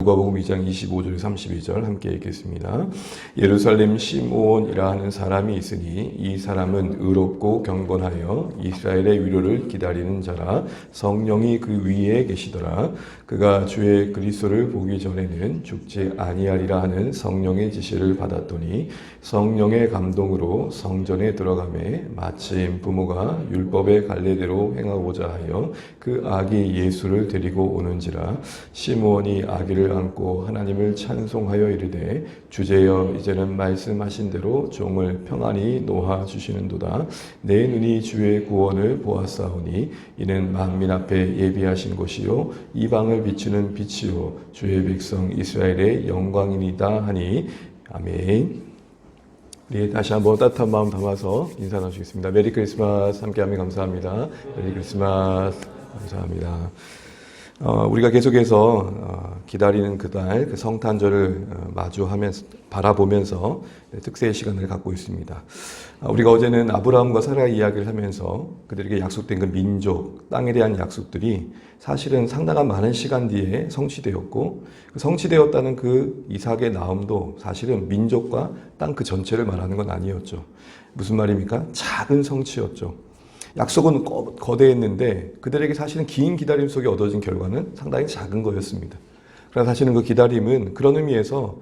누가복음 2장 25절 32절 함께 읽겠습니다. 예루살렘 시므온이라 하는 사람이 있으니 이 사람은 의롭고 경건하여 이스라엘의 위로를 기다리는 자라. 성령이 그 위에 계시더라. 그가 주의 그리스도를 보기 전에는 죽지 아니하리라 하는 성령의 지시를 받았더니 성령의 감동으로 성전에 들어가매 마침 부모가 율법의 갈례대로 행하고자 하여 그 아기 예수를 데리고 오는지라. 시므온이 아기를 안고 하나님을 찬송하여 이르되 주제여 이제는 말씀하신 대로 종을 평안히 놓아 주시는도다. 내 눈이 주의 구원을 보았사오니 이는 만민 앞에 예비하신 것이요 이방을 비추는 빛이요 주의 백성 이스라엘의 영광이니이다 하니. 아멘. 네, 다시 한번 따뜻한 마음 담아서 인사 나누시겠습니다. 메리 크리스마스 함께하면 감사합니다. 메리 크리스마스 감사합니다. 우리가 계속해서 기다리는 그날 그 성탄절을 마주하면서 바라보면서 특세의 시간을 갖고 있습니다. 우리가 어제는 아브라함과 사라의 이야기를 하면서 그들에게 약속된 그 민족, 땅에 대한 약속들이 사실은 상당한 많은 시간 뒤에 성취되었고 그 성취되었다는 그 이삭의 낳음도 사실은 민족과 땅 그 전체를 말하는 건 아니었죠. 무슨 말입니까? 작은 성취였죠. 약속은 거대했는데 그들에게 사실은 긴 기다림 속에 얻어진 결과는 상당히 작은 거였습니다. 그러나 사실은 그 기다림은 그런 의미에서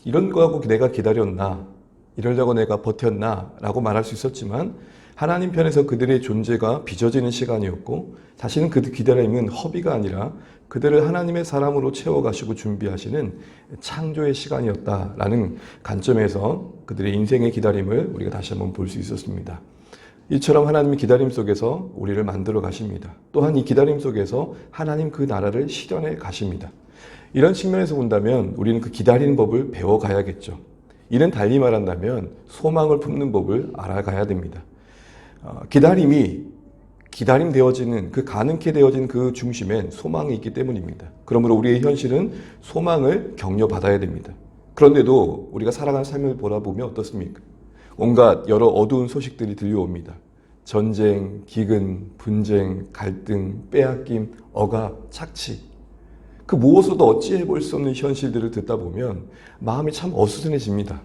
이런 거하고 내가 기다렸나, 이러려고 내가 버텼나 라고 말할 수 있었지만 하나님 편에서 그들의 존재가 빚어지는 시간이었고 사실은 그 기다림은 허비가 아니라 그들을 하나님의 사람으로 채워가시고 준비하시는 창조의 시간이었다라는 관점에서 그들의 인생의 기다림을 우리가 다시 한번 볼 수 있었습니다. 이처럼 하나님의 기다림 속에서 우리를 만들어 가십니다. 또한 이 기다림 속에서 하나님 그 나라를 실현해 가십니다. 이런 측면에서 본다면 우리는 그 기다리는 법을 배워가야겠죠. 이는 달리 말한다면 소망을 품는 법을 알아가야 됩니다. 기다림 되어지는 그 가능케 되어진 그 중심엔 소망이 있기 때문입니다. 그러므로 우리의 현실은 소망을 격려받아야 됩니다. 그런데도 우리가 살아가는 삶을 돌아보면 어떻습니까? 온갖 여러 어두운 소식들이 들려옵니다. 전쟁, 기근, 분쟁, 갈등, 빼앗김, 억압, 착취. 그 무엇으로도 어찌해 볼 수 없는 현실들을 듣다 보면 마음이 참 어수선해집니다.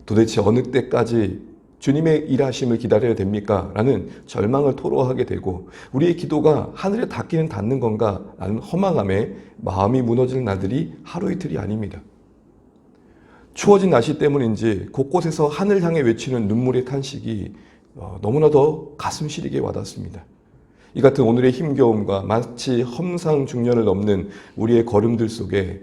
도대체 어느 때까지 주님의 일하심을 기다려야 됩니까? 라는 절망을 토로하게 되고 우리의 기도가 하늘에 닿기는 닿는 건가? 라는 허망함에 마음이 무너지는 날들이 하루 이틀이 아닙니다. 추워진 날씨 때문인지 곳곳에서 하늘 향해 외치는 눈물의 탄식이 너무나 더 가슴 시리게 와닿습니다. 이 같은 오늘의 힘겨움과 마치 험상 중년을 넘는 우리의 걸음들 속에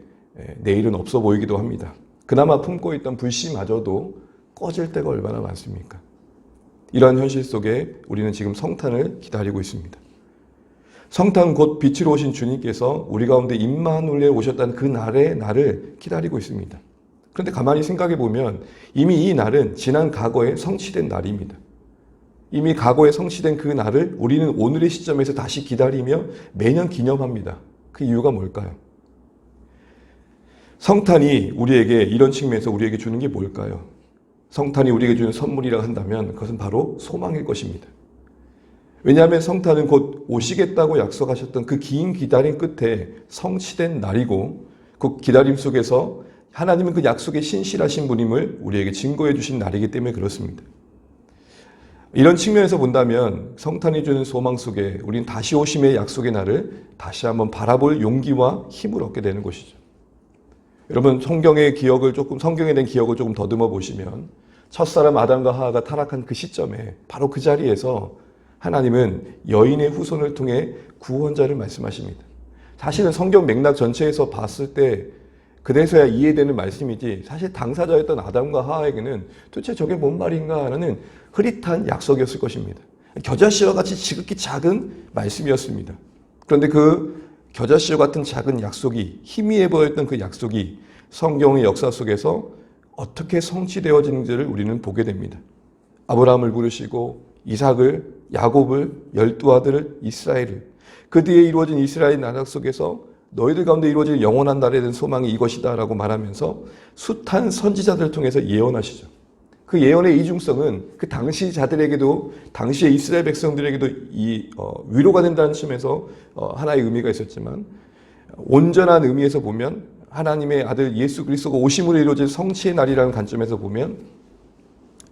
내일은 없어 보이기도 합니다. 그나마 품고 있던 불씨마저도 꺼질 때가 얼마나 많습니까? 이러한 현실 속에 우리는 지금 성탄을 기다리고 있습니다. 성탄 곧 빛으로 오신 주님께서 우리 가운데 임마누엘에 오셨다는 그 날의 날을 기다리고 있습니다. 그런데 가만히 생각해 보면 이미 이 날은 지난 과거에 성취된 날입니다. 이미 과거에 성취된 그 날을 우리는 오늘의 시점에서 다시 기다리며 매년 기념합니다. 그 이유가 뭘까요? 성탄이 우리에게 이런 측면에서 우리에게 주는 게 뭘까요? 성탄이 우리에게 주는 선물이라 한다면 그것은 바로 소망일 것입니다. 왜냐하면 성탄은 곧 오시겠다고 약속하셨던 그 긴 기다림 끝에 성취된 날이고 그 기다림 속에서 하나님은 그 약속에 신실하신 분임을 우리에게 증거해 주신 날이기 때문에 그렇습니다. 이런 측면에서 본다면 성탄이 주는 소망 속에 우리는 다시 오심의 약속의 날을 다시 한번 바라볼 용기와 힘을 얻게 되는 것이죠. 여러분 성경에 대한 기억을 조금 더듬어 보시면 첫사람 아담과 하와가 타락한 그 시점에 바로 그 자리에서 하나님은 여인의 후손을 통해 구원자를 말씀하십니다. 사실은 성경 맥락 전체에서 봤을 때 그래서야 이해되는 말씀이지 사실 당사자였던 아담과 하와에게는 도대체 저게 뭔 말인가 하는 흐릿한 약속이었을 것입니다. 겨자씨와 같이 지극히 작은 말씀이었습니다. 그런데 그 겨자씨와 같은 작은 약속이 희미해 보였던 그 약속이 성경의 역사 속에서 어떻게 성취되어지는지를 우리는 보게 됩니다. 아브라함을 부르시고 이삭을, 야곱을, 12아들을, 이스라엘을 그 뒤에 이루어진 이스라엘 나라 속에서 너희들 가운데 이루어질 영원한 날에 대한 소망이 이것이다 라고 말하면서 숱한 선지자들을 통해서 예언하시죠. 그 예언의 이중성은 그 당시 자들에게도 당시의 이스라엘 백성들에게도 위로가 된다는 측면에서 하나의 의미가 있었지만 온전한 의미에서 보면 하나님의 아들 예수 그리스도가 오심으로 이루어진 성취의 날이라는 관점에서 보면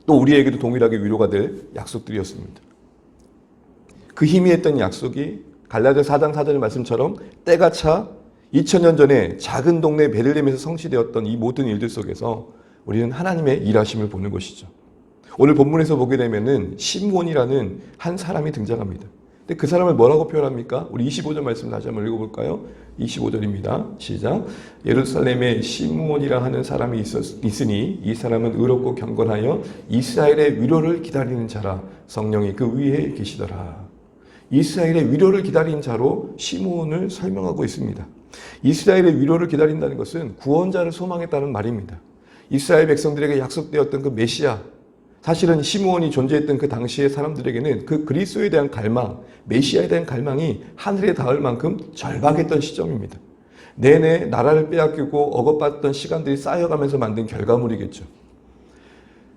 또 우리에게도 동일하게 위로가 될 약속들이었습니다. 그 희미했던 약속이 갈라디아 4장 4절 말씀처럼 때가 차 2000년 전에 작은 동네 베들레헴에서 성취되었던 이 모든 일들 속에서 우리는 하나님의 일하심을 보는 것이죠. 오늘 본문에서 보게 되면은 시므온이라는 한 사람이 등장합니다. 근데 그 사람을 뭐라고 표현합니까? 우리 25절 말씀 다시 한번 읽어볼까요? 25절입니다. 시작. 예루살렘에 시므온이라 하는 사람이 있으니 이 사람은 의롭고 경건하여 이스라엘의 위로를 기다리는 자라. 성령이 그 위에 계시더라. 이스라엘의 위로를 기다리는 자로 시므온을 설명하고 있습니다. 이스라엘의 위로를 기다린다는 것은 구원자를 소망했다는 말입니다. 이스라엘 백성들에게 약속되었던 그 메시아, 사실은 시므온이 존재했던 그 당시의 사람들에게는 그 그리스도에 대한 갈망, 메시아에 대한 갈망이 하늘에 닿을 만큼 절박했던 시점입니다. 내내 나라를 빼앗기고 억압받던 시간들이 쌓여가면서 만든 결과물이겠죠.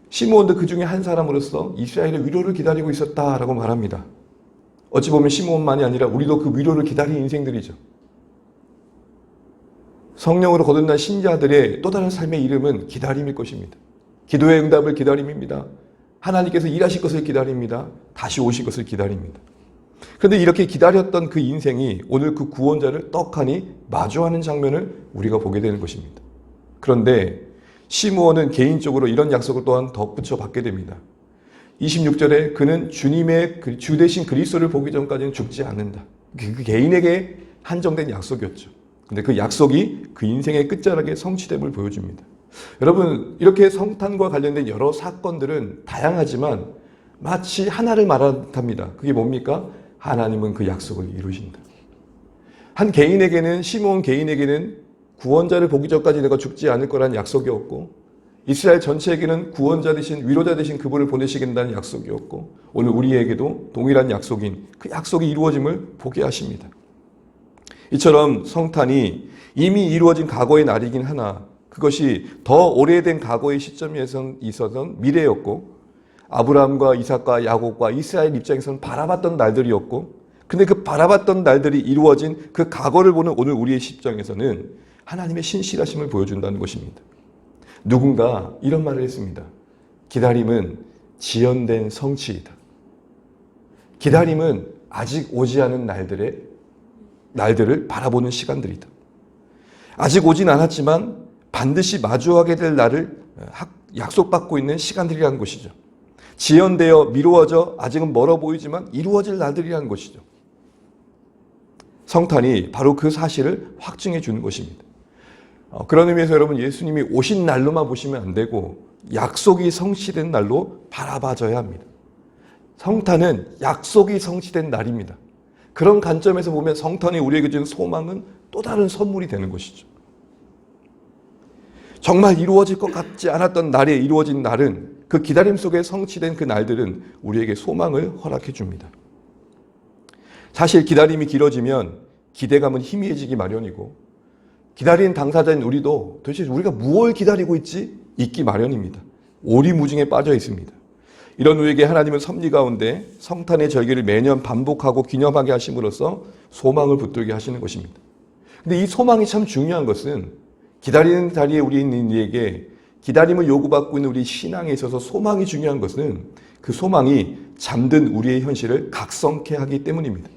시므온도 그 중에 한 사람으로서 이스라엘의 위로를 기다리고 있었다라고 말합니다. 어찌 보면 시므온만이 아니라 우리도 그 위로를 기다리는 인생들이죠. 성령으로 거듭난 신자들의 또 다른 삶의 이름은 기다림일 것입니다. 기도의 응답을 기다림입니다. 하나님께서 일하실 것을 기다립니다. 다시 오실 것을 기다립니다. 그런데 이렇게 기다렸던 그 인생이 오늘 그 구원자를 떡하니 마주하는 장면을 우리가 보게 되는 것입니다. 그런데 시므온은 개인적으로 이런 약속을 또한 덧붙여 받게 됩니다. 26절에 그는 주님의 주 대신 그리스도를 보기 전까지는 죽지 않는다. 그 개인에게 한정된 약속이었죠. 근데 그 약속이 그 인생의 끝자락에 성취됨을 보여줍니다. 여러분, 이렇게 성탄과 관련된 여러 사건들은 다양하지만 마치 하나를 말합니다. 그게 뭡니까? 하나님은 그 약속을 이루신다. 한 개인에게는, 시므온 개인에게는 구원자를 보기 전까지 내가 죽지 않을 거라는 약속이었고, 이스라엘 전체에게는 구원자 되신, 위로자 되신 그분을 보내시겠다는 약속이었고, 오늘 우리에게도 동일한 약속인 그 약속이 이루어짐을 보게 하십니다. 이처럼 성탄이 이미 이루어진 과거의 날이긴 하나 그것이 더 오래된 과거의 시점에 있어서는 미래였고, 아브라함과 이삭과 야곱과 이스라엘 입장에서는 바라봤던 날들이었고, 근데 그 바라봤던 날들이 이루어진 그 과거를 보는 오늘 우리의 시점에서는 하나님의 신실하심을 보여준다는 것입니다. 누군가 이런 말을 했습니다. 기다림은 지연된 성취이다. 기다림은 아직 오지 않은 날들을 바라보는 시간들이다. 아직 오진 않았지만 반드시 마주하게 될 날을 약속받고 있는 시간들이라는 것이죠. 지연되어 미루어져 아직은 멀어 보이지만 이루어질 날들이라는 것이죠. 성탄이 바로 그 사실을 확증해 주는 것입니다. 그런 의미에서 여러분, 예수님이 오신 날로만 보시면 안 되고 약속이 성취된 날로 바라봐줘야 합니다. 성탄은 약속이 성취된 날입니다. 그런 관점에서 보면 성탄이 우리에게 주는 소망은 또 다른 선물이 되는 것이죠. 정말 이루어질 것 같지 않았던 날에 이루어진 날은, 그 기다림 속에 성취된 그 날들은 우리에게 소망을 허락해 줍니다. 사실 기다림이 길어지면 기대감은 희미해지기 마련이고, 기다리는 당사자인 우리도 도대체 우리가 무엇을 기다리고 있기 마련입니다. 오리무중에 빠져 있습니다. 이런 우리에게 하나님은 섭리 가운데 성탄의 절기를 매년 반복하고 기념하게 하심으로써 소망을 붙들게 하시는 것입니다. 근데 이 소망이 참 중요한 것은, 기다리는 자리에 우리 있는 이에게 기다림을 요구받고 있는 우리 신앙에 있어서 소망이 중요한 것은 그 소망이 잠든 우리의 현실을 각성케 하기 때문입니다.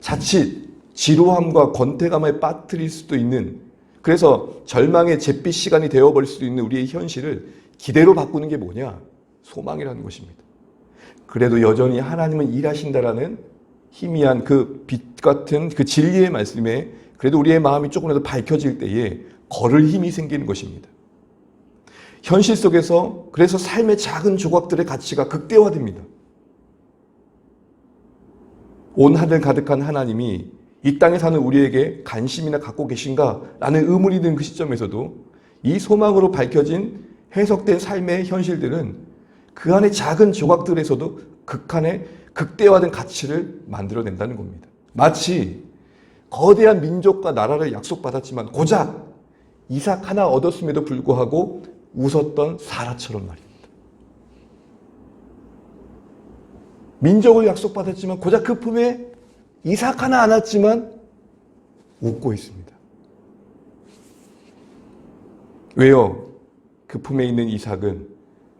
자칫 지루함과 권태감에 빠뜨릴 수도 있는, 그래서 절망의 잿빛 시간이 되어버릴 수도 있는 우리의 현실을 기대로 바꾸는 게 뭐냐? 소망이라는 것입니다. 그래도 여전히 하나님은 일하신다라는 희미한 그 빛 같은 그 진리의 말씀에 그래도 우리의 마음이 조금이라도 밝혀질 때에 걸을 힘이 생기는 것입니다. 현실 속에서 그래서 삶의 작은 조각들의 가치가 극대화됩니다. 온 하늘 가득한 하나님이 이 땅에 사는 우리에게 관심이나 갖고 계신가? 라는 의문이 든 그 시점에서도 이 소망으로 밝혀진 해석된 삶의 현실들은 그 안에 작은 조각들에서도 극한의 극대화된 가치를 만들어낸다는 겁니다. 마치 거대한 민족과 나라를 약속받았지만 고작 이삭 하나 얻었음에도 불구하고 웃었던 사라처럼 말입니다. 민족을 약속받았지만 고작 그 품에 이삭 하나 안 왔지만 웃고 있습니다. 왜요? 그 품에 있는 이삭은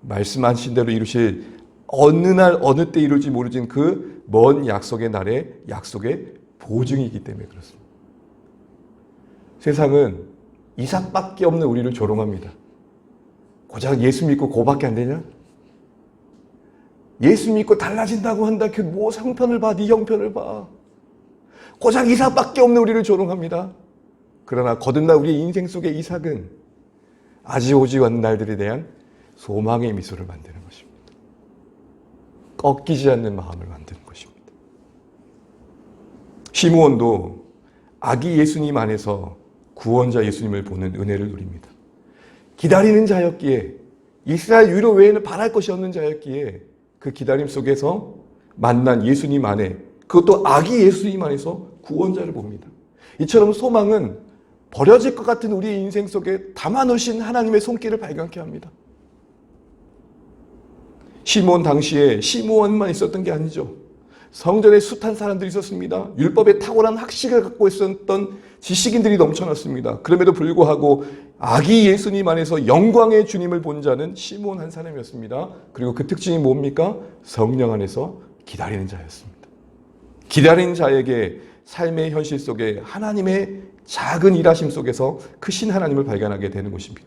말씀하신 대로 이루실 어느 날 어느 때 이룰지 모르진 그 먼 약속의 날에 약속의 보증이기 때문에 그렇습니다. 세상은 이삭밖에 없는 우리를 조롱합니다. 고작 예수 믿고 그거밖에 안 되냐? 예수 믿고 달라진다고 한다. 그 뭐 형편을 봐, 네 형편을 봐. 고작 이삭밖에 없는 우리를 조롱합니다. 그러나 거듭난 우리의 인생 속의 이삭은 아직 오지 않는 날들에 대한 소망의 미소를 만드는 것입니다. 꺾이지 않는 마음을 만드는 것입니다. 시므온도 아기 예수님 안에서 구원자 예수님을 보는 은혜를 누립니다. 기다리는 자였기에, 이스라엘 위로 외에는 바랄 것이 없는 자였기에 그 기다림 속에서 만난 예수님 안에, 그것도 아기 예수님 안에서 구원자를 봅니다. 이처럼 소망은 버려질 것 같은 우리의 인생 속에 담아놓으신 하나님의 손길을 발견케 합니다. 시므온 당시에 시므온만 있었던 게 아니죠. 성전에 숱한 사람들이 있었습니다. 율법에 탁월한 학식을 갖고 있었던 지식인들이 넘쳐났습니다. 그럼에도 불구하고 아기 예수님 안에서 영광의 주님을 본 자는 시므온 한 사람이었습니다. 그리고 그 특징이 뭡니까? 성령 안에서 기다리는 자였습니다. 기다리는 자에게 삶의 현실 속에 하나님의 작은 일하심 속에서 크신 하나님을 발견하게 되는 것입니다.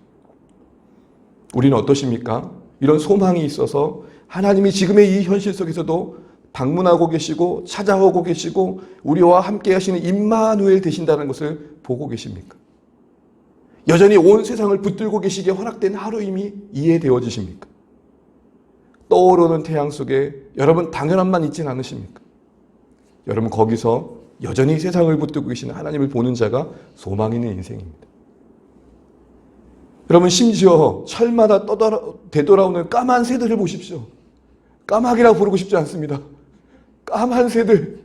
우리는 어떠십니까? 이런 소망이 있어서 하나님이 지금의 이 현실 속에서도 방문하고 계시고 찾아오고 계시고 우리와 함께 하시는 임마누엘 되신다는 것을 보고 계십니까? 여전히 온 세상을 붙들고 계시기에 허락된 하루임이 이해되어지십니까? 떠오르는 태양 속에 여러분 당연함만 있진 않으십니까? 여러분 거기서 여전히 세상을 붙들고 계시는 하나님을 보는 자가 소망 있는 인생입니다. 여러분 심지어 철마다 되돌아오는 까만 새들을 보십시오. 까마귀라고 부르고 싶지 않습니다. 까만 새들.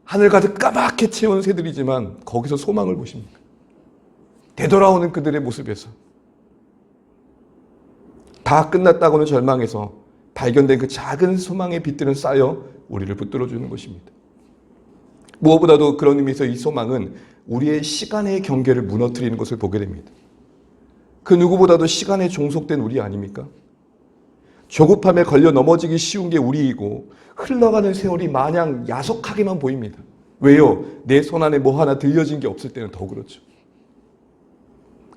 하늘 가득 까맣게 채운 새들이지만 거기서 소망을 보십니까? 되돌아오는 그들의 모습에서 다 끝났다고는 절망해서 발견된 그 작은 소망의 빛들은 쌓여 우리를 붙들어주는 것입니다. 무엇보다도 그런 의미에서 이 소망은 우리의 시간의 경계를 무너뜨리는 것을 보게 됩니다. 그 누구보다도 시간에 종속된 우리 아닙니까? 조급함에 걸려 넘어지기 쉬운 게 우리이고 흘러가는 세월이 마냥 야속하게만 보입니다. 왜요? 내 손 안에 뭐 하나 들려진 게 없을 때는 더 그렇죠.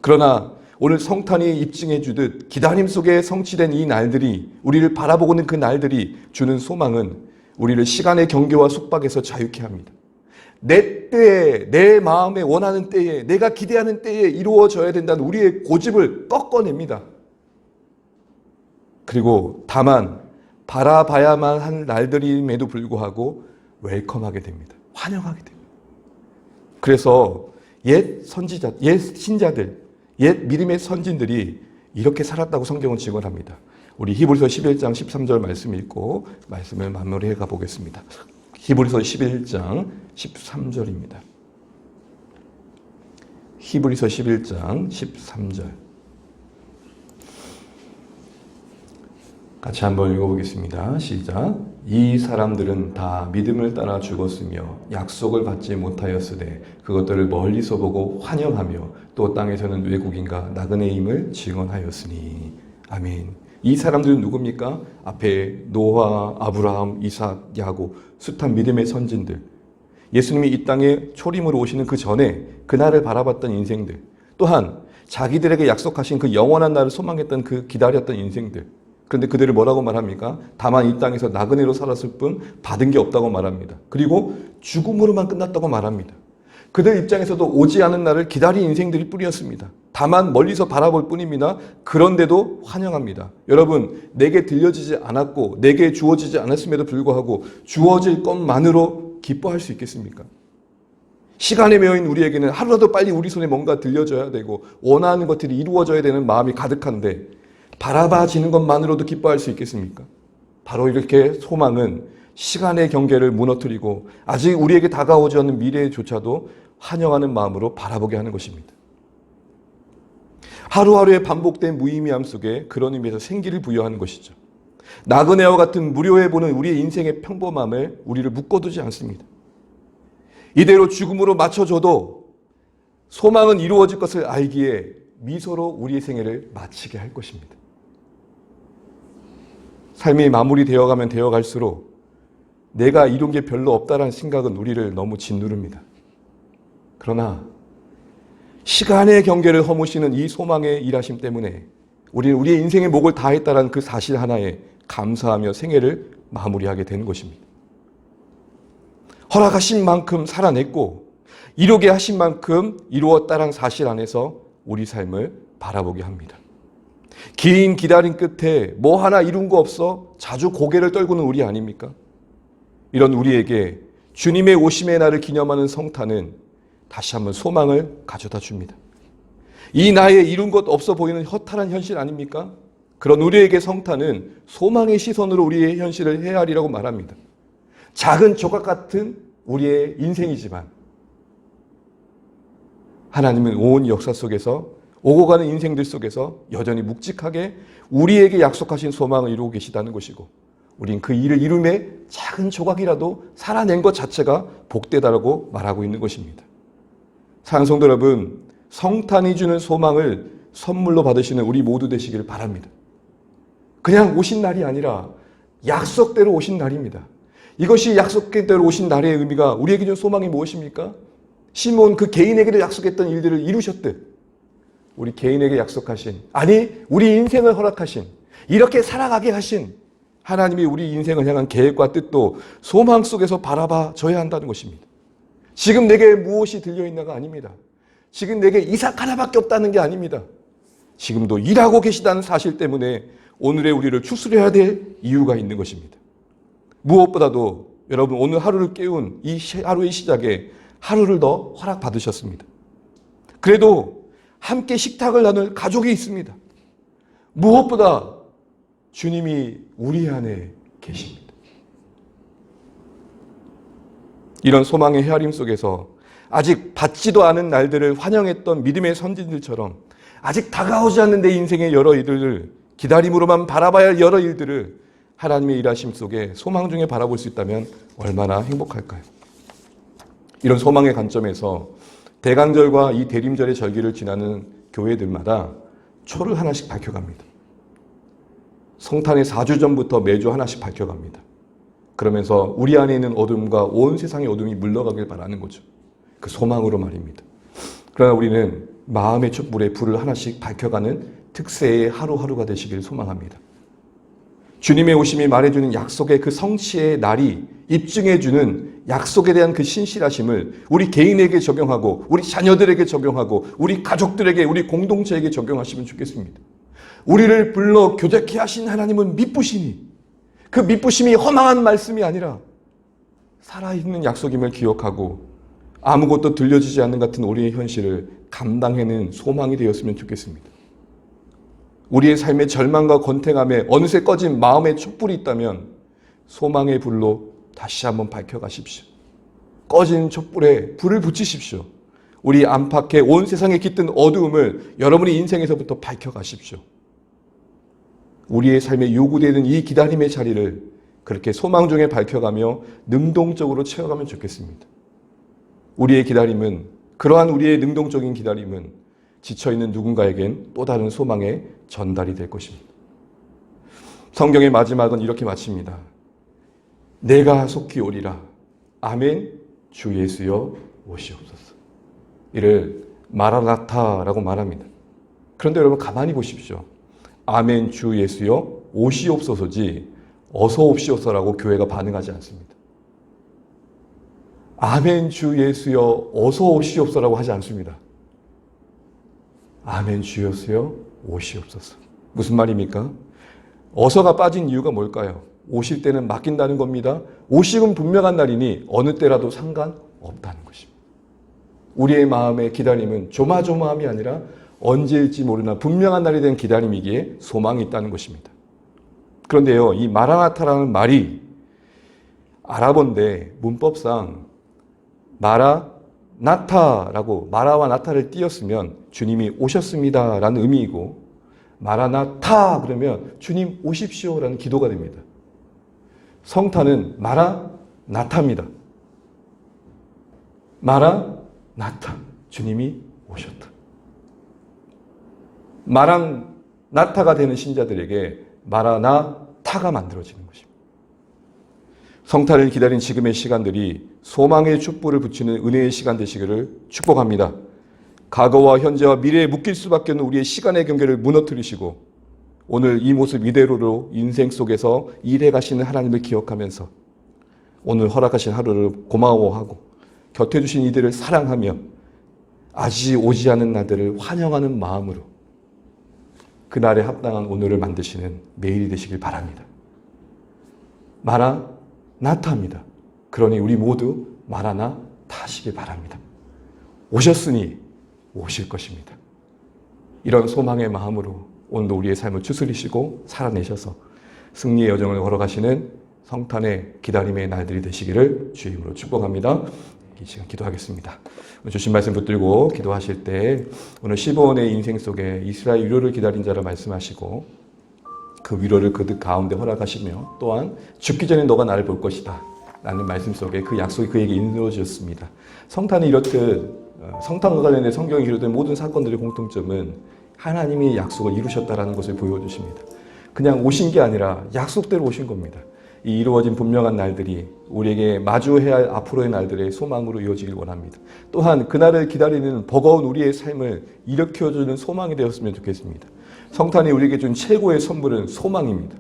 그러나 오늘 성탄이 입증해 주듯 기다림 속에 성취된 이 날들이, 우리를 바라보고 있는 그 날들이 주는 소망은 우리를 시간의 경계와 속박에서 자유케 합니다. 내 때에, 내 마음에 원하는 때에, 내가 기대하는 때에 이루어져야 된다는 우리의 고집을 꺾어냅니다. 그리고 다만 바라봐야만 한 날들임에도 불구하고 웰컴하게 됩니다. 환영하게 됩니다. 그래서 옛 선지자, 옛 신자들, 옛 믿음의 선진들이 이렇게 살았다고 성경은 증언합니다. 우리 히브리서 11장 13절 말씀 읽고 말씀을 마무리해 가보겠습니다. 히브리서 11장 13절입니다. 히브리서 11장 13절. 같이 한번 읽어보겠습니다. 시작. 이 사람들은 다 믿음을 따라 죽었으며 약속을 받지 못하였으되 그것들을 멀리서 보고 환영하며 또 땅에서는 외국인과 나그네임을 증언하였으니. 아멘. 이 사람들은 누굽니까? 앞에 노아, 아브라함, 이삭, 야곱, 숱한 믿음의 선진들, 예수님이 이 땅에 초림으로 오시는 그 전에 그날을 바라봤던 인생들, 또한 자기들에게 약속하신 그 영원한 날을 소망했던 그 기다렸던 인생들. 그런데 그들을 뭐라고 말합니까? 다만 이 땅에서 나그네로 살았을 뿐 받은 게 없다고 말합니다. 그리고 죽음으로만 끝났다고 말합니다. 그들 입장에서도 오지 않은 날을 기다린 인생들이 뿐이었습니다. 다만 멀리서 바라볼 뿐입니다. 그런데도 환영합니다. 여러분, 내게 들려지지 않았고 내게 주어지지 않았음에도 불구하고 주어질 것만으로 기뻐할 수 있겠습니까? 시간에 매여인 우리에게는 하루라도 빨리 우리 손에 뭔가 들려져야 되고 원하는 것들이 이루어져야 되는 마음이 가득한데 바라봐지는 것만으로도 기뻐할 수 있겠습니까? 바로 이렇게 소망은 시간의 경계를 무너뜨리고 아직 우리에게 다가오지 않는 미래조차도 환영하는 마음으로 바라보게 하는 것입니다. 하루하루의 반복된 무의미함 속에 그런 의미에서 생기를 부여하는 것이죠. 나그네와 같은 무료해 보는 우리의 인생의 평범함을 우리를 묶어두지 않습니다. 이대로 죽음으로 맞춰줘도 소망은 이루어질 것을 알기에 미소로 우리의 생애를 마치게 할 것입니다. 삶이 마무리되어가면 되어갈수록 내가 이룬 게 별로 없다라는 생각은 우리를 너무 짓누릅니다. 그러나 시간의 경계를 허무시는 이 소망의 일하심 때문에 우리는 우리의 인생의 목을 다했다는 그 사실 하나에 감사하며 생애를 마무리하게 되는 것입니다. 허락하신 만큼 살아냈고 이루게 하신 만큼 이루었다는 사실 안에서 우리 삶을 바라보게 합니다. 긴 기다림 끝에 뭐 하나 이룬 거 없어 자주 고개를 떨구는 우리 아닙니까? 이런 우리에게 주님의 오심의 날을 기념하는 성탄은 다시 한번 소망을 가져다 줍니다. 이 나이에 이룬 것 없어 보이는 허탈한 현실 아닙니까? 그런 우리에게 성탄은 소망의 시선으로 우리의 현실을 헤아리라고 말합니다. 작은 조각 같은 우리의 인생이지만 하나님은 온 역사 속에서 오고 가는 인생들 속에서 여전히 묵직하게 우리에게 약속하신 소망을 이루고 계시다는 것이고 우린 그 일을 이룸에 작은 조각이라도 살아낸 것 자체가 복되다라고 말하고 있는 것입니다. 사랑하는 성도 여러분, 성탄이 주는 소망을 선물로 받으시는 우리 모두 되시기를 바랍니다. 그냥 오신 날이 아니라 약속대로 오신 날입니다. 이것이 약속대로 오신 날의 의미가 우리에게 준 소망이 무엇입니까? 시몬 그 개인에게 약속했던 일들을 이루셨듯 우리 개인에게 약속하신, 아니 우리 인생을 허락하신, 이렇게 살아가게 하신 하나님이 우리 인생을 향한 계획과 뜻도 소망 속에서 바라봐줘야 한다는 것입니다. 지금 내게 무엇이 들려있나가 아닙니다. 지금 내게 이삭 하나밖에 없다는 게 아닙니다. 지금도 일하고 계시다는 사실 때문에 오늘의 우리를 추스려야 될 이유가 있는 것입니다. 무엇보다도 여러분 오늘 하루를 깨운 이 하루의 시작에 하루를 더 허락받으셨습니다. 그래도 함께 식탁을 나눌 가족이 있습니다. 무엇보다 주님이 우리 안에 계십니다. 이런 소망의 헤아림 속에서 아직 받지도 않은 날들을 환영했던 믿음의 선진들처럼 아직 다가오지 않는 내 인생의 여러 일들을 기다림으로만 바라봐야 할 여러 일들을 하나님의 일하심 속에 소망 중에 바라볼 수 있다면 얼마나 행복할까요? 이런 소망의 관점에서 대강절과 이 대림절의 절기를 지나는 교회들마다 초를 하나씩 밝혀갑니다. 성탄의 4주 전부터 매주 하나씩 밝혀갑니다. 그러면서 우리 안에 있는 어둠과 온 세상의 어둠이 물러가길 바라는 거죠. 그 소망으로 말입니다. 그러나 우리는 마음의 촛불에 불을 하나씩 밝혀가는 특세의 하루하루가 되시길 소망합니다. 주님의 오심이 말해주는 약속의 그 성취의 날이 입증해주는 약속에 대한 그 신실하심을 우리 개인에게 적용하고 우리 자녀들에게 적용하고 우리 가족들에게 우리 공동체에게 적용하시면 좋겠습니다. 우리를 불러 교제케 하신 하나님은 미쁘시니 그 미쁘심이 허망한 말씀이 아니라 살아있는 약속임을 기억하고 아무것도 들려지지 않는 같은 우리의 현실을 감당해내는 소망이 되었으면 좋겠습니다. 우리의 삶의 절망과 권태감에 어느새 꺼진 마음의 촛불이 있다면 소망의 불로 다시 한번 밝혀가십시오. 꺼진 촛불에 불을 붙이십시오. 우리 안팎의 온 세상에 깃든 어두움을 여러분의 인생에서부터 밝혀가십시오. 우리의 삶에 요구되는 이 기다림의 자리를 그렇게 소망 중에 밝혀가며 능동적으로 채워가면 좋겠습니다. 우리의 기다림은, 그러한 우리의 능동적인 기다림은 지쳐있는 누군가에겐 또 다른 소망의 전달이 될 것입니다. 성경의 마지막은 이렇게 마칩니다. 내가 속히 오리라. 아멘. 주 예수여 오시옵소서. 이를 마라나타라고 말합니다. 그런데 여러분 가만히 보십시오. 아멘 주 예수여 오시옵소서지 어서 옵시옵소서라고 교회가 반응하지 않습니다. 아멘 주 예수여 어서 오시옵소서라고 하지 않습니다. 아멘 주 예수여 오시옵소서. 무슨 말입니까? 어서가 빠진 이유가 뭘까요? 오실 때는 맡긴다는 겁니다. 오심은 분명한 날이니 어느 때라도 상관없다는 것입니다. 우리의 마음의 기다림은 조마조마함이 아니라 언제일지 모르나 분명한 날에 대한 기다림이기에 소망이 있다는 것입니다. 그런데요, 이 마라나타라는 말이 아랍어인데 문법상 마라나타라고 마라와 나타를 띄었으면 주님이 오셨습니다라는 의미이고 마라나타 그러면 주님 오십시오라는 기도가 됩니다. 성탄은 마라나타입니다. 마라나타 주님이 오셨다. 마라나타가 되는 신자들에게 마라나타가 만들어지는 것입니다. 성탄을 기다린 지금의 시간들이 소망의 촛불을 붙이는 은혜의 시간 되시기를 축복합니다. 과거와 현재와 미래에 묶일 수밖에 없는 우리의 시간의 경계를 무너뜨리시고 오늘 이 모습 이대로로 인생 속에서 일해 가시는 하나님을 기억하면서 오늘 허락하신 하루를 고마워하고 곁에 주신 이들을 사랑하며 아직 오지 않은 날들을 환영하는 마음으로 그날에 합당한 오늘을 만드시는 매일이 되시길 바랍니다. 마라나타입니다. 그러니 우리 모두 마라나타시길 바랍니다. 오셨으니 오실 것입니다. 이런 소망의 마음으로 오늘도 우리의 삶을 추스리시고 살아내셔서 승리의 여정을 걸어가시는 성탄의 기다림의 날들이 되시기를 주의 이름으로 축복합니다. 이 시간 기도하겠습니다. 주신 말씀 붙들고 기도하실 때 오늘 시므온의 인생 속에 이스라엘 위로를 기다린 자를 말씀하시고 그 위로를 그들 가운데 허락하시며 또한 죽기 전에 너가 나를 볼 것이다 라는 말씀 속에 그 약속이 그에게 이루어졌습니다. 성탄이 이렇듯 성탄과 관련된 성경에 기록된 모든 사건들의 공통점은 하나님이 약속을 이루셨다라는 것을 보여주십니다. 그냥 오신 게 아니라 약속대로 오신 겁니다. 이 이루어진 분명한 날들이 우리에게 마주해야 할 앞으로의 날들의 소망으로 이어지길 원합니다. 또한 그날을 기다리는 버거운 우리의 삶을 일으켜주는 소망이 되었으면 좋겠습니다. 성탄이 우리에게 준 최고의 선물은 소망입니다.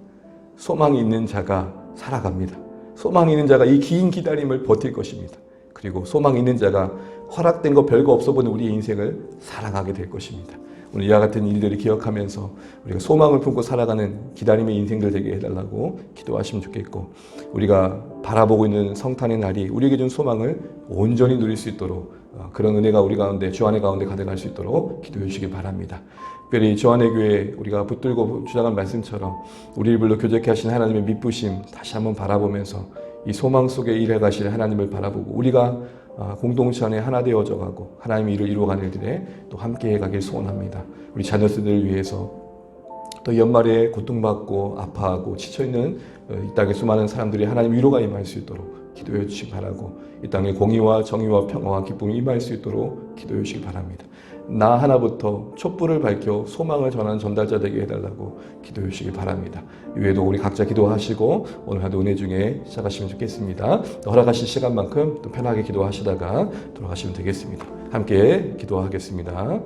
소망이 있는 자가 살아갑니다. 소망이 있는 자가 이 긴 기다림을 버틸 것입니다. 그리고 소망이 있는 자가 허락된 거 별거 없어 보는 우리의 인생을 살아가게 될 것입니다. 오늘 이와 같은 일들을 기억하면서 우리가 소망을 품고 살아가는 기다림의 인생들 되게 해달라고 기도하시면 좋겠고 우리가 바라보고 있는 성탄의 날이 우리에게 준 소망을 온전히 누릴 수 있도록 그런 은혜가 우리 가운데 주 안의 가운데 가득할 수 있도록 기도해 주시기 바랍니다. 특별히 주 안의 교회 우리가 붙들고 주장한 말씀처럼 우리를 불러 교제케 하신 하나님의 미쁘심 다시 한번 바라보면서 이 소망 속에 일해 가실 하나님을 바라보고 우리가 공동체 안에 하나 되어져 가고 하나님의 일을 이루어가는 일들에 또 함께해 가길 소원합니다. 우리 자녀들을 위해서 또 연말에 고통받고 아파하고 지쳐있는 이 땅의 수많은 사람들이 하나님 위로가 임할 수 있도록 기도해 주시기 바라고 이 땅에 공의와 정의와 평화와 기쁨이 임할 수 있도록 기도해 주시기 바랍니다. 나 하나부터 촛불을 밝혀 소망을 전하는 전달자 되게 해달라고 기도해 주시기 바랍니다. 이외에도 우리 각자 기도하시고 오늘 하루 은혜 중에 시작하시면 좋겠습니다. 허락하실 시간만큼 또 편하게 기도하시다가 돌아가시면 되겠습니다. 함께 기도하겠습니다.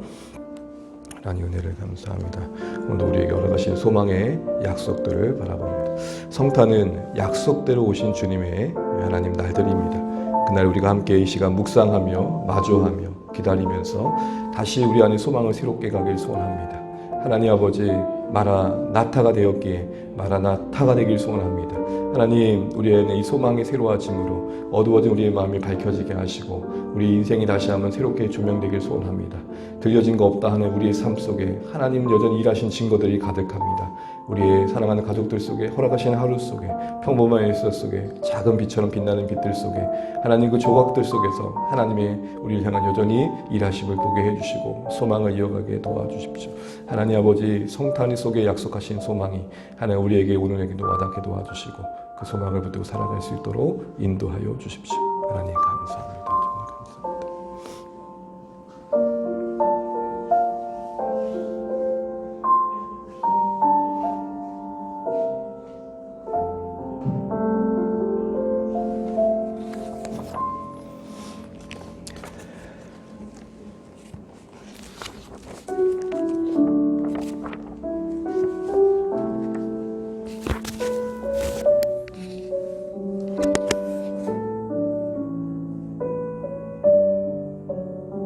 하나님 은혜를 감사합니다. 오늘 우리에게 허락하신 소망의 약속들을 바라봅니다. 성탄은 약속대로 오신 주님의 하나님 날들입니다. 그날 우리가 함께 이 시간 묵상하며 마주하며 기다리면서 다시 우리 안에 소망을 새롭게 가길 소원합니다. 하나님 아버지 마라나타가 되었기에 마라나타가 되길 소원합니다. 하나님 우리 안에 이 소망의 새로워짐으로 어두워진 우리의 마음이 밝혀지게 하시고 우리 인생이 다시 한번 새롭게 조명되길 소원합니다. 들려진 거 없다 하는 우리의 삶 속에 하나님 여전히 일하신 증거들이 가득합니다. 우리의 사랑하는 가족들 속에 허락하신 하루 속에 평범한 일상 속에 작은 빛처럼 빛나는 빛들 속에 하나님 그 조각들 속에서 하나님의 우리를 향한 여전히 일하심을 보게 해주시고 소망을 이어가게 도와주십시오. 하나님 아버지 성탄 속에 약속하신 소망이 하나님 우리에게 오늘에게도 와닿게 도와주시고 그 소망을 붙들고 살아갈 수 있도록 인도하여 주십시오. 하나님 감사합니다.